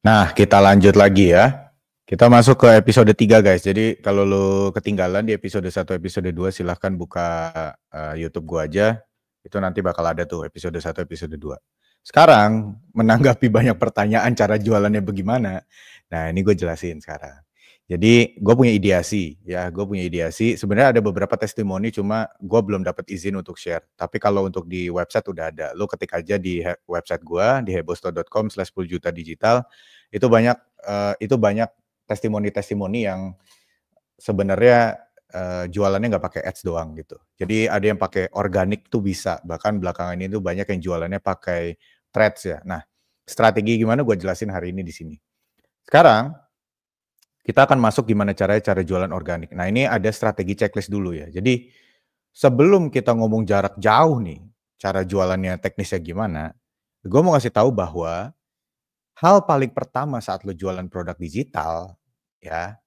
Nah, kita lanjut lagi ya. Kita masuk ke episode 3 guys. Jadi kalau lu ketinggalan di episode 1, episode 2 silahkan buka YouTube gua aja. Itu nanti bakal ada tuh episode 1, episode 2. Sekarang menanggapi banyak pertanyaan cara jualannya bagaimana. Nah, ini gue jelasin sekarang. Jadi gue punya ideasi ya, gue punya ideasi. Sebenarnya ada beberapa testimoni cuma gue belum dapat izin untuk share. Tapi kalau untuk di website udah ada. Lu ketik aja di website gue di hebosto.com/10jutadigital. Itu banyak testimoni-testimoni yang sebenarnya jualannya nggak pakai ads doang gitu. Jadi ada yang pakai organik tuh bisa. Bahkan belakangan ini tuh banyak yang jualannya pakai threads ya. Nah, strategi gimana gue jelasin hari ini di sini. Sekarang kita akan masuk gimana cara jualan organik. Nah, ini ada strategi checklist dulu ya. Jadi sebelum kita ngomong jarak jauh nih, cara jualannya teknisnya gimana, gue mau kasih tahu bahwa hal paling pertama saat lo jualan produk digital, ya,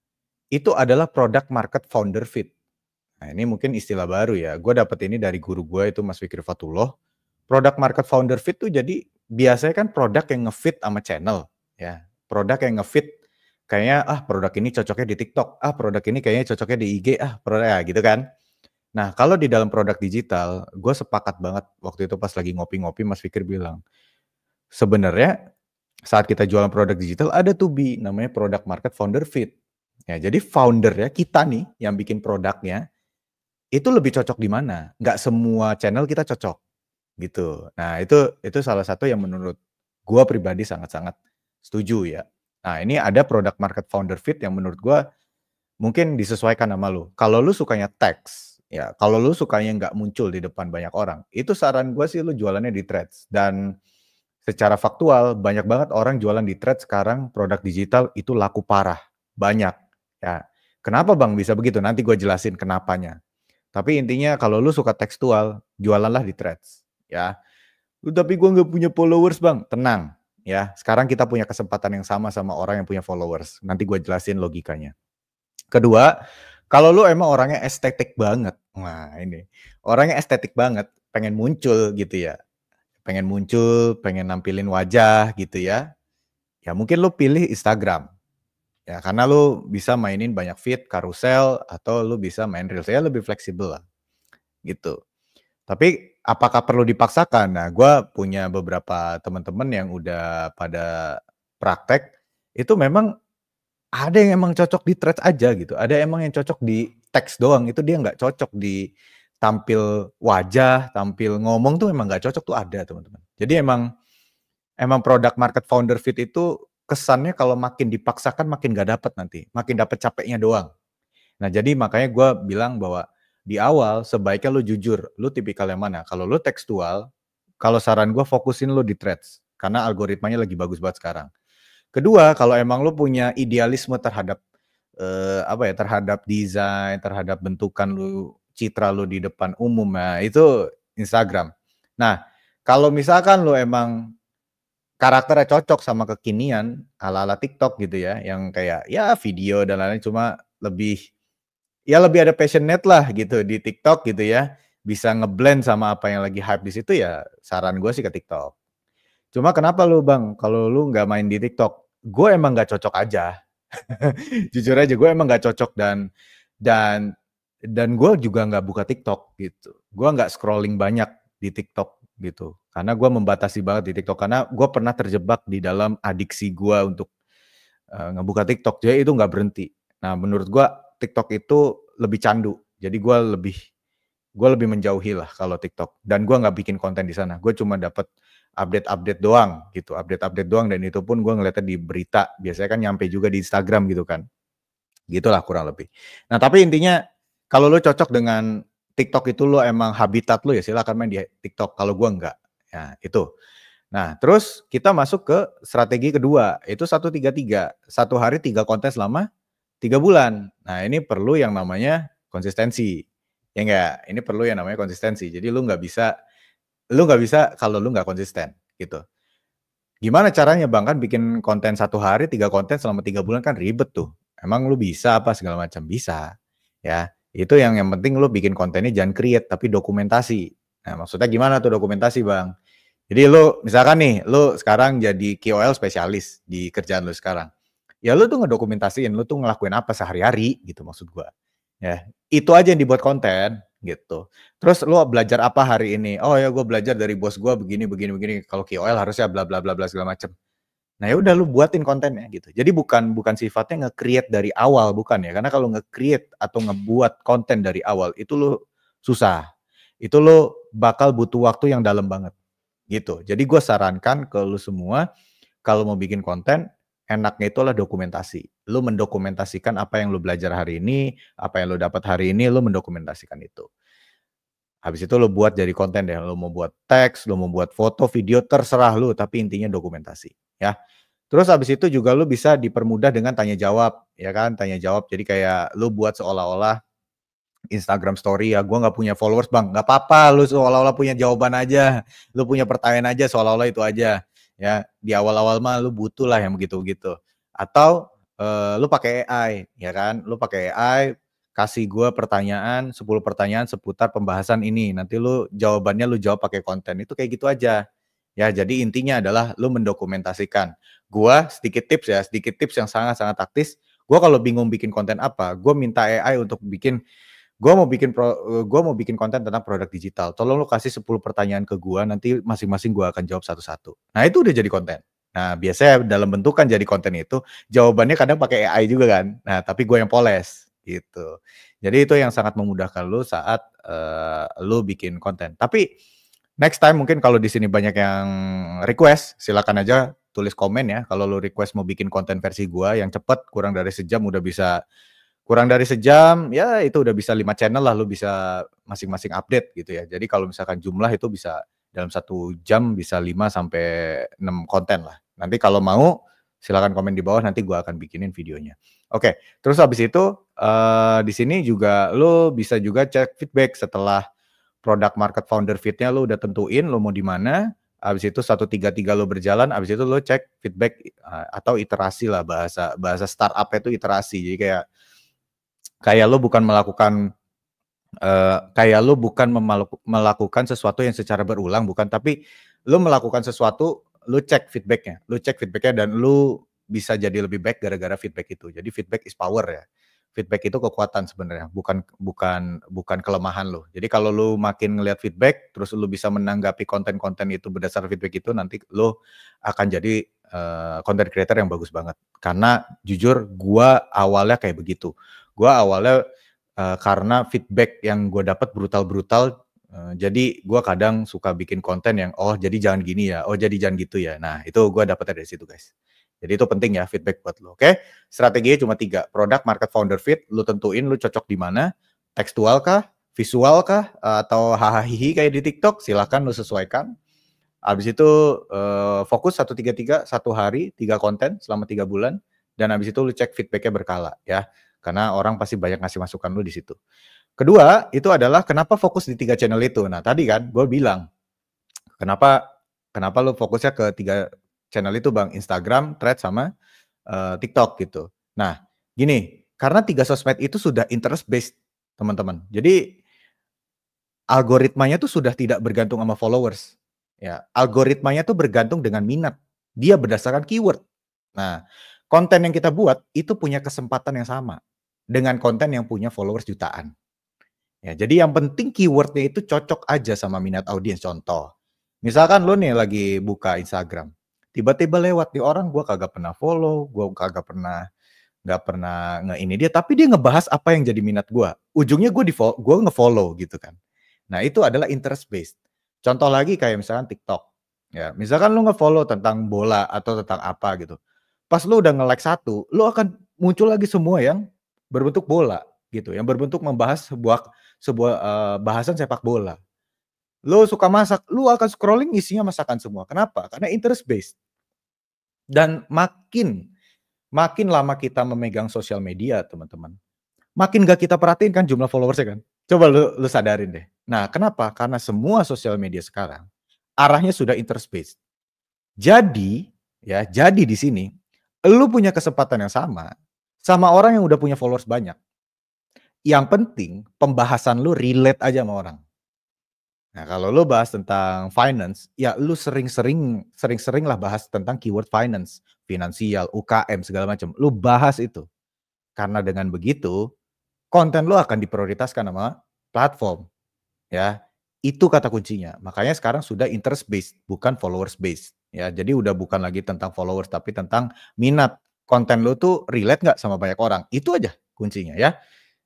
itu adalah product market founder fit. Nah, ini mungkin istilah baru ya. Gue dapet ini dari guru gue itu Mas Fikri Fatullah. Product market founder fit tuh jadi biasanya kan produk yang ngefit sama channel, ya. Produk yang ngefit kayaknya produk ini cocoknya di TikTok, produk ini kayaknya cocoknya di IG, produk ya gitu kan. Nah, kalau di dalam produk digital, gue sepakat banget waktu itu pas lagi ngopi-ngopi Mas Fikri bilang, sebenarnya saat kita jualan produk digital ada tuh namanya product market founder fit. Ya, jadi founder ya kita nih yang bikin produknya itu lebih cocok di mana? Nggak semua channel kita cocok gitu. Nah, itu salah satu yang menurut gua pribadi sangat-sangat setuju ya. Nah, ini ada product market founder fit yang menurut gua mungkin disesuaikan sama lu. Kalau lu sukanya teks, ya kalau lu sukanya nggak muncul di depan banyak orang, itu saran gua sih lu jualannya di threads. Dan secara faktual, banyak banget orang jualan di threads sekarang produk digital itu laku parah, banyak. Ya, kenapa Bang bisa begitu? Nanti gue jelasin kenapanya. Tapi intinya kalau lu suka tekstual, jualanlah di threads. Ya, tapi gue nggak punya followers Bang. Tenang, ya. Sekarang kita punya kesempatan yang sama orang yang punya followers. Nanti gue jelasin logikanya. Kedua, kalau lu emang orangnya estetik banget, nah ini orangnya estetik banget, pengen muncul gitu ya. Pengen muncul, pengen nampilin wajah gitu ya. Ya mungkin lu pilih Instagram. Ya karena lu bisa mainin banyak feed, karusel, atau lu bisa main reels. Ya lebih fleksibel lah, gitu. Tapi apakah perlu dipaksakan? Nah, gue punya beberapa teman-teman yang udah pada praktek, itu memang ada yang emang cocok di threads aja gitu. Ada emang yang cocok di teks doang, itu dia nggak cocok di tampil wajah, tampil ngomong tuh memang nggak cocok tuh ada teman-teman. Jadi emang product market founder fit itu kesannya kalau makin dipaksakan makin nggak dapet nanti, makin dapet capeknya doang. Nah jadi makanya gue bilang bahwa di awal sebaiknya lu jujur, lu tipikal yang mana. Kalau lu tekstual, kalau saran gue fokusin lu di threads, karena algoritmanya lagi bagus banget sekarang. Kedua, kalau emang lu punya idealisme terhadap terhadap desain, terhadap bentukan lu, citra lu di depan umum, nah itu Instagram. Nah, kalau misalkan lu emang karakternya cocok sama kekinian ala-ala TikTok gitu ya, yang kayak ya video dan lain-lain cuma lebih ada passionate lah gitu di TikTok gitu ya, bisa ngeblend sama apa yang lagi hype di situ ya saran gue sih ke TikTok. Cuma kenapa lu Bang, kalau lu nggak main di TikTok? Gue emang nggak cocok aja. Jujur aja gue emang nggak cocok dan gue juga nggak buka TikTok gitu. Gue nggak scrolling banyak di TikTok gitu. Karena gue membatasi banget di TikTok karena gue pernah terjebak di dalam adiksi gue untuk ngebuka TikTok. Jadi itu nggak berhenti. Nah menurut gue TikTok itu lebih candu. Jadi gue lebih menjauhi lah kalau TikTok. Dan gue nggak bikin konten di sana. Gue cuma dapat update-update doang gitu. Update-update doang dan itu pun gue ngeliatnya di berita. Biasanya kan nyampe juga di Instagram gitu kan. Gitulah kurang lebih. Nah tapi intinya kalau lo cocok dengan TikTok itu lo emang habitat lo ya silakan main di TikTok. Kalau gue enggak. Ya itu. Nah terus kita masuk ke strategi kedua. Itu 1-3-3. 1 hari 3 konten selama 3 bulan. Nah ini perlu yang namanya konsistensi. Ya enggak? Ini perlu yang namanya konsistensi. Jadi lu nggak bisa kalau lu nggak konsisten gitu. Gimana caranya Bang? Kan bikin konten 1 hari 3 konten selama 3 bulan kan ribet tuh. Emang lu bisa apa segala macam? Bisa. Ya, itu yang penting lu bikin kontennya jangan create tapi dokumentasi. Nah, maksudnya gimana tuh dokumentasi Bang? Jadi lu misalkan nih, lu sekarang jadi KOL spesialis di kerjaan lu sekarang. Ya lu tuh ngedokumentasiin, lu tuh ngelakuin apa sehari-hari gitu maksud gua. Ya, itu aja yang dibuat konten gitu. Terus lu belajar apa hari ini? Oh ya gua belajar dari bos gua begini begini begini. Kalau KOL harusnya bla bla bla bla segala macem. Nah ya udah lu buatin kontennya gitu. Jadi bukan sifatnya nge-create dari awal, bukan ya. Karena kalau nge-create atau ngebuat konten dari awal itu lu susah. Itu lu bakal butuh waktu yang dalam banget gitu. Jadi gue sarankan ke lu semua kalau mau bikin konten enaknya itu adalah dokumentasi. Lu mendokumentasikan apa yang lu belajar hari ini, apa yang lu dapat hari ini, lu mendokumentasikan itu. Habis itu lu buat jadi konten deh. Lu mau buat teks, lu mau buat foto, video, terserah lu, tapi intinya dokumentasi, ya. Terus habis itu juga lu bisa dipermudah dengan tanya jawab, ya kan? Tanya jawab. Jadi kayak lu buat seolah-olah Instagram story, "Ya gue nggak punya followers Bang." Nggak apa-apa, lu seolah-olah punya jawaban aja. Lu punya pertanyaan aja seolah-olah itu aja. Ya, di awal-awal mah lu butuh lah yang begitu-begitu. Atau, lu pakai AI, ya kan? Lu pakai AI, kasih gue pertanyaan, 10 pertanyaan seputar pembahasan ini. Nanti lu jawabannya lu jawab pakai konten. Itu kayak gitu aja. Ya, jadi intinya adalah lu mendokumentasikan. Gua sedikit tips ya, sedikit tips yang sangat-sangat taktis. Gua kalau bingung bikin konten apa, gua minta AI untuk bikin gua mau bikin konten tentang produk digital. Tolong lu kasih 10 pertanyaan ke gua, nanti masing-masing gua akan jawab satu-satu. Nah, itu udah jadi konten. Nah, biasanya dalam bentukan jadi konten itu, jawabannya kadang pakai AI juga kan. Nah, tapi gua yang poles, gitu. Jadi itu yang sangat memudahkan lu saat, lu bikin konten. Tapi next time mungkin kalau di sini banyak yang request, silakan aja tulis komen ya. Kalau lu request mau bikin konten versi gua yang cepet, kurang dari sejam, ya itu udah bisa 5 channel lah, lu bisa masing-masing update gitu ya. Jadi kalau misalkan jumlah itu bisa dalam 1 jam bisa 5 sampai 6 konten lah. Nanti kalau mau silakan komen di bawah, nanti gua akan bikinin videonya. Oke, terus habis itu, di sini juga lu bisa juga cek feedback setelah product market founder fit-nya lu udah tentuin lu mau di mana, habis itu 1, 3, 3 lu berjalan, habis itu lu cek feedback, atau iterasi lah bahasa bahasa startup itu iterasi. Jadi kayak lu bukan melakukan, kayak lu bukan melakukan sesuatu yang secara berulang bukan, tapi lu melakukan sesuatu, lu cek feedback-nya dan lu bisa jadi lebih baik gara-gara feedback itu. Jadi feedback is power ya. Feedback itu kekuatan sebenarnya, bukan kelemahan lu. Jadi kalau lu makin ngelihat feedback, terus lu bisa menanggapi konten-konten itu berdasarkan feedback itu, nanti lu akan jadi, content creator yang bagus banget. Karena jujur gua awalnya kayak begitu. Gua awalnya, karena feedback yang gue dapat brutal-brutal, jadi gue kadang suka bikin konten yang, "Oh jadi jangan gini ya, oh jadi jangan gitu ya." Nah itu gue dapetnya dari situ guys. Jadi itu penting ya feedback buat lo, oke? Strateginya cuma 3, product market founder fit, lu tentuin lu cocok di mana, tekstual kah, visual kah, atau hahaha kayak di TikTok, silakan lu sesuaikan. Habis itu, fokus 1, 3, 3, 1 hari, 3 konten selama 3 bulan, dan habis itu lu cek feedback-nya berkala ya, karena orang pasti banyak ngasih masukan lu di situ. Kedua, itu adalah kenapa fokus di 3 channel itu. Nah tadi kan gue bilang, kenapa kenapa lu fokusnya ke 3 channel itu Bang, Instagram, Threads, sama, TikTok gitu. Nah gini, karena 3 sosmed itu sudah interest based teman-teman. Jadi algoritmanya tuh sudah tidak bergantung sama followers, ya. Algoritmanya tuh bergantung dengan minat. Dia berdasarkan keyword. Nah, konten yang kita buat itu punya kesempatan yang sama dengan konten yang punya followers jutaan. Ya, jadi yang penting keyword-nya itu cocok aja sama minat audiens. Contoh, misalkan lu nih lagi buka Instagram, tiba-tiba lewat nih orang gua kagak pernah follow, gua kagak pernah nggak pernah ini dia, tapi dia ngebahas apa yang jadi minat gua. Ujungnya gua nge-follow gitu kan. Nah, itu adalah interest based. Contoh lagi kayak misalkan TikTok, ya. Misalkan lu nge-follow tentang bola atau tentang apa gitu. Pas lu udah nge-like satu, lu akan muncul lagi semua yang berbentuk bola gitu, yang berbentuk membahas sebuah, bahasan sepak bola. Lu suka masak, lu akan scrolling isinya masakan semua. Kenapa? Karena interest based. Dan makin lama kita memegang sosial media, teman-teman, makin gak kita perhatiin kan jumlah followersnya kan. Coba lu sadarin deh. Nah, kenapa? Karena semua sosial media sekarang arahnya sudah interest based. Jadi, ya, jadi di sini lu punya kesempatan yang sama orang yang udah punya followers banyak. Yang penting pembahasan lu relate aja sama orang. Nah, kalau lu bahas tentang finance, ya lu sering-sering lah bahas tentang keyword finance, finansial, UKM segala macam. Lu bahas itu. Karena dengan begitu, konten lu akan diprioritaskan sama platform, ya. Itu kata kuncinya. Makanya sekarang sudah interest based, bukan followers based, ya. Jadi udah bukan lagi tentang followers, tapi tentang minat. Konten lu tuh relate nggak sama banyak orang. Itu aja kuncinya, ya.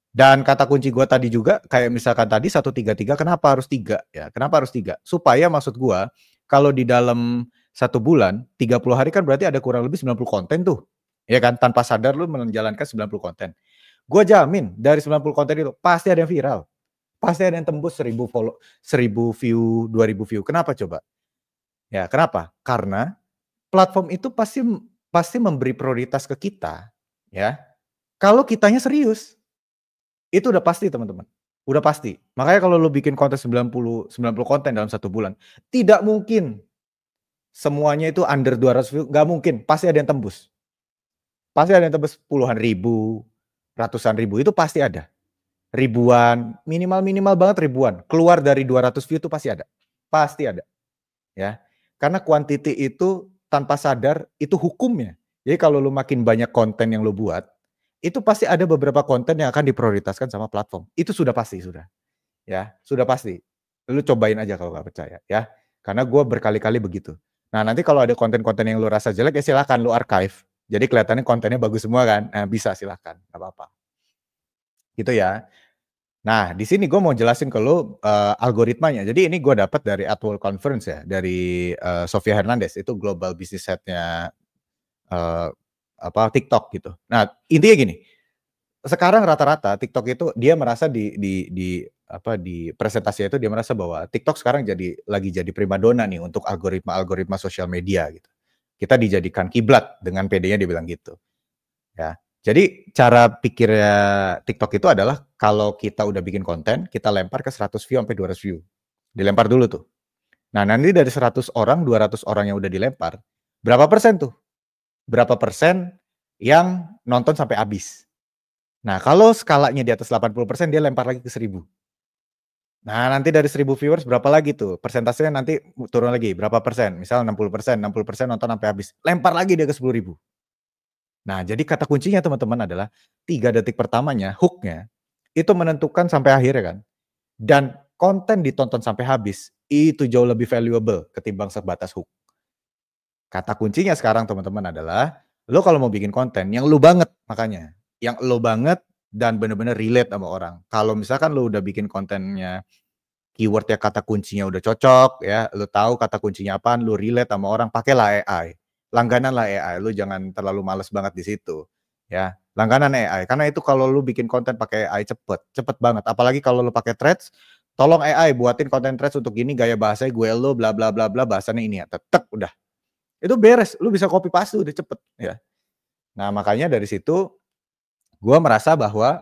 Dan kata kunci gue tadi juga, kayak misalkan tadi 133, kenapa harus 3? Ya, kenapa harus 3? Supaya maksud gue, kalau di dalam 1 bulan, 30 hari kan berarti ada kurang lebih 90 konten tuh. Ya kan, tanpa sadar lu menjalankan 90 konten. Gue jamin, dari 90 konten itu, pasti ada yang viral. Pasti ada yang tembus 1000 follow, 1000 view, 2000 view. Kenapa coba? Ya, kenapa? Karena platform itu pasti memberi prioritas ke kita, ya. Kalau kitanya serius. Itu udah pasti teman-teman, udah pasti. Makanya kalau lu bikin konten 90 konten dalam 1 bulan, tidak mungkin semuanya itu under 200 view, nggak mungkin, pasti ada yang tembus. Pasti ada yang tembus puluhan ribu, ratusan ribu, itu pasti ada. Ribuan, minimal banget ribuan, keluar dari 200 view itu pasti ada. Pasti ada, ya. Karena quantity itu tanpa sadar, itu hukumnya. Jadi kalau lu makin banyak konten yang lu buat, itu pasti ada beberapa konten yang akan diprioritaskan sama platform. Itu sudah pasti, sudah. Ya, sudah pasti. Lu cobain aja kalau nggak percaya, ya. Karena gue berkali-kali begitu. Nah, nanti kalau ada konten-konten yang lu rasa jelek, ya silakan lu archive. Jadi kelihatannya kontennya bagus semua kan? Nah, bisa silakan, nggak apa-apa. Gitu ya. Nah, di sini gue mau jelasin ke lu algoritmanya. Jadi ini gue dapat dari World Conference ya, dari Sofia Hernandez, itu Global Business Head-nya TikTok gitu. Nah, intinya gini, sekarang rata-rata TikTok itu dia merasa di presentasinya itu dia merasa bahwa TikTok sekarang lagi jadi primadona nih untuk algoritma sosial media gitu. Kita dijadikan kiblat dengan PD-nya dia bilang gitu. Ya. Jadi cara pikirnya TikTok itu adalah kalau kita udah bikin konten, kita lempar ke 100 view sampai 200 view. Dilempar dulu tuh. Nah, nanti dari 100 orang, 200 orang yang udah dilempar, berapa persen tuh? Berapa persen yang nonton sampai habis? Nah, kalau skalanya di atas 80%, dia lempar lagi ke 1000. Nah, nanti dari 1000 viewers berapa lagi tuh? Persentasenya nanti turun lagi, berapa persen? Misal 60%, 60% nonton sampai habis. Lempar lagi dia ke 10.000. Nah, jadi kata kuncinya teman-teman adalah 3 detik pertamanya, hook-nya, itu menentukan sampai akhir ya kan. Dan konten ditonton sampai habis, itu jauh lebih valuable ketimbang sebatas hook. Kata kuncinya sekarang teman-teman adalah, lo kalau mau bikin konten yang lo banget makanya, yang lo banget dan bener-bener relate sama orang. Kalau misalkan lo udah bikin kontennya, keyword-nya kata kuncinya udah cocok ya, lo tahu kata kuncinya apaan, lo relate sama orang, pakailah AI. Langgananlah AI, lo jangan terlalu males banget di situ. Ya, langganan AI. Karena itu kalau lo bikin konten pakai AI cepet banget. Apalagi kalau lo pakai Threads, tolong AI buatin konten Threads untuk gini, gaya bahasanya gue lo bla bla bla bla, bahasanya ini ya. Tetep udah. Itu beres, lu bisa copy paste udah cepet ya. Nah, makanya dari situ gua merasa bahwa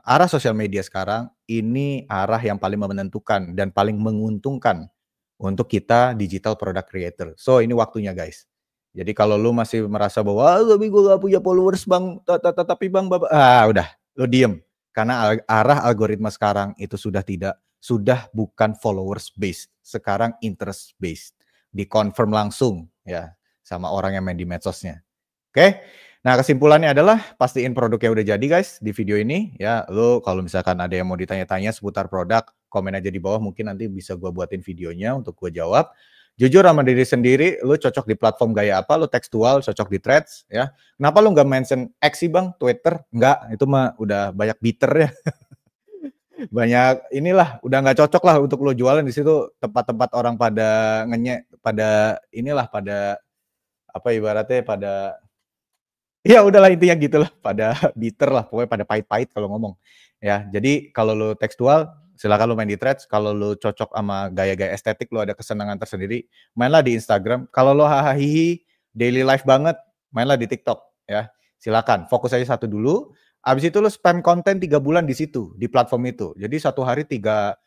arah sosial media sekarang ini arah yang paling menentukan dan paling menguntungkan untuk kita digital product creator. So, ini waktunya guys. Jadi kalau lu masih merasa bahwa, tapi gue gak punya followers bang, tapi bang, udah, lu diem. Karena arah algoritma sekarang itu sudah bukan followers based, sekarang interest based. Di-confirm langsung ya sama orang yang main di medsosnya. Oke? Nah, kesimpulannya adalah pastiin produknya udah jadi guys di video ini ya. Lu kalau misalkan ada yang mau ditanya-tanya seputar produk, komen aja di bawah, mungkin nanti bisa gua buatin videonya untuk gua jawab. Jujur sama diri sendiri, lu cocok di platform gaya apa? Lu tekstual, cocok di Threads ya. Kenapa lu nggak mention X sih bang, Twitter? Nggak, itu mah udah banyak bitter ya. Banyak inilah, udah nggak cocok lah untuk lo jualan di situ, tempat-tempat orang pada pada inilah, pada apa ibaratnya, pada ya udahlah intinya gitulah, pada bitter lah, pokoknya pada pahit-pahit kalau ngomong. Ya, jadi kalau lo tekstual, silakan lo main di Threads. Kalau lo cocok sama gaya-gaya estetik, lo ada kesenangan tersendiri, mainlah di Instagram. Kalau lo hahaha daily life banget, mainlah di TikTok ya. Silakan, fokus aja satu dulu. Abis itu lo spam konten 3 bulan di situ, di platform itu. Jadi satu hari 3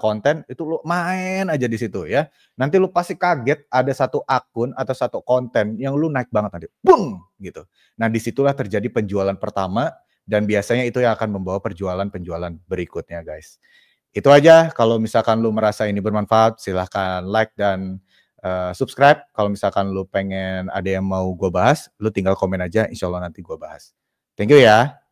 konten, itu lo main aja di situ ya. Nanti lu pasti kaget ada satu akun atau satu konten yang lu naik banget nanti. Bung! Gitu. Nah, disitulah terjadi penjualan pertama dan biasanya itu yang akan membawa penjualan berikutnya, guys. Itu aja, kalau misalkan lu merasa ini bermanfaat silahkan like dan subscribe. Kalau misalkan lu pengen ada yang mau gue bahas, lu tinggal komen aja, insya Allah nanti gue bahas. Thank you ya.